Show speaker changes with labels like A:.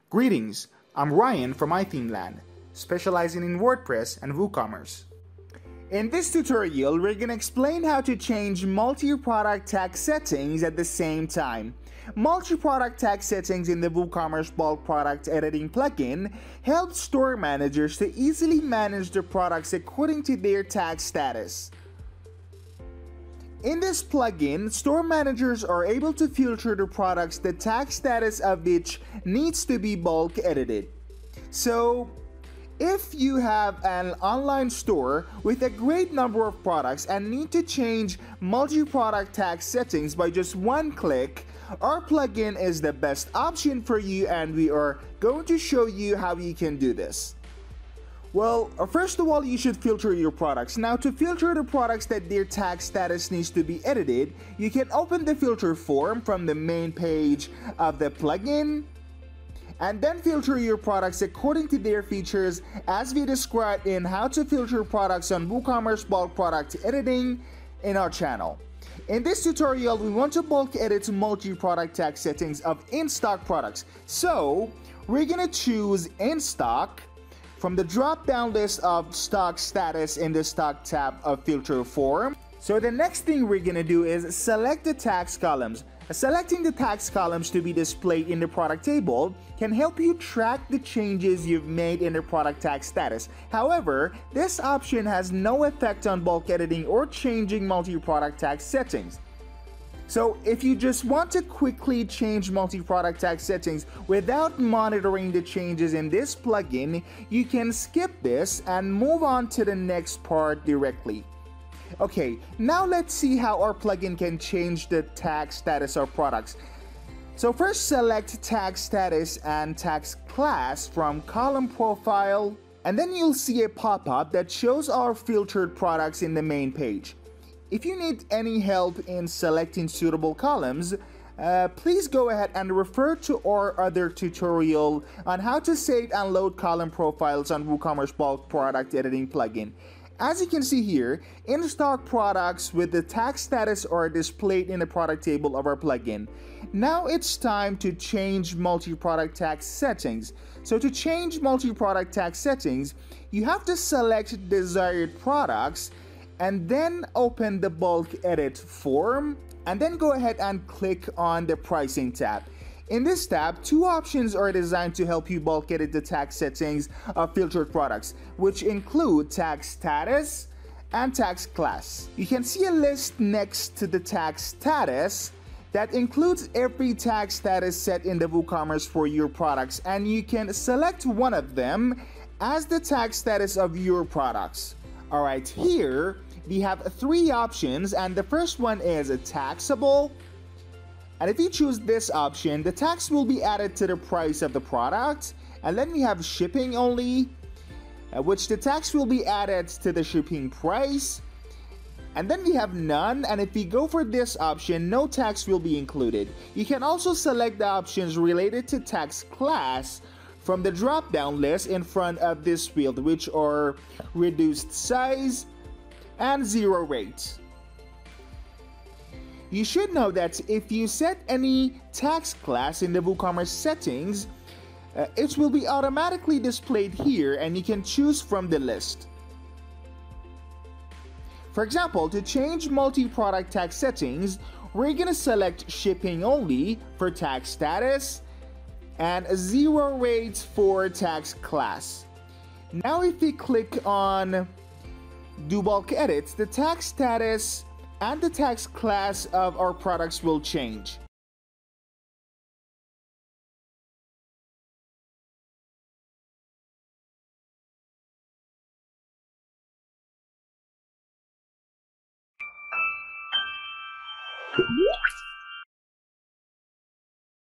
A: Greetings, I'm Ryan from iThemeland, specializing in WordPress and Woocommerce. In this tutorial, we're going to explain how to change multi-product tag settings at the same time. Multi-product tag settings in the Woocommerce bulk product editing plugin help store managers to easily manage their products according to their tag status. In this plugin, store managers are able to filter the products the tag status of which needs to be bulk edited. So, if you have an online store with a great number of products and need to change multi-product tag settings by just one click, our plugin is the best option for you, and we are going to show you how you can do this. Well, first of all, you should filter your products. Now, to filter the products that their tag status needs to be edited, you can open the filter form from the main page of the plugin, and then filter your products according to their features as we described in How to Filter Products on Woocommerce Bulk Product Editing in our channel. In this tutorial, we want to bulk edit multi-product tag settings of in-stock products. So, we're going to choose in-stock from the drop-down list of stock status in the stock tab of filter form. So the next thing we're going to do is select the tags columns. Selecting the tags columns to be displayed in the product table can help you track the changes you've made in the product tag status. However, this option has no effect on bulk editing or changing multi-product tag settings. So if you just want to quickly change multi-product tag settings without monitoring the changes in this plugin, you can skip this and move on to the next part directly. Okay, now let's see how our plugin can change the tag status of products. So first, select tag status and tags class from column profile, and then you'll see a pop-up that shows our filtered products in the main page. If you need any help in selecting suitable columns, please go ahead and refer to our other tutorial on how to save and load column profiles on Woocommerce bulk product editing plugin. As you can see here, in-stock products with the tag status are displayed in the product table of our plugin. Now it's time to change multi-product tag settings. So to change multi-product tag settings, you have to select desired products and then open the bulk edit form, and then go ahead and click on the pricing tab. In this tab, two options are designed to help you bulk edit the tag settings of filtered products, which include tag status and tag class. You can see a list next to the tag status that includes every tag status set in the Woocommerce for your products, and you can select one of them as the tag status of your products. Alright, here we have three options, and the first one is taxable. And if you choose this option, the tax will be added to the price of the product. And then we have shipping only, which the tax will be added to the shipping price. And then we have none, and if we go for this option, no tax will be included. You can also select the options related to tax class from the drop-down list in front of this field, which are reduced size and zero rate. You should know that if you set any tax class in the Woocommerce settings, it will be automatically displayed here, and you can choose from the list. For example, to change multi-product tag settings, we're going to select shipping only for tag status and zero rate for tax class. Now if we click on do bulk edits, the tag status and the tax class of our products will change.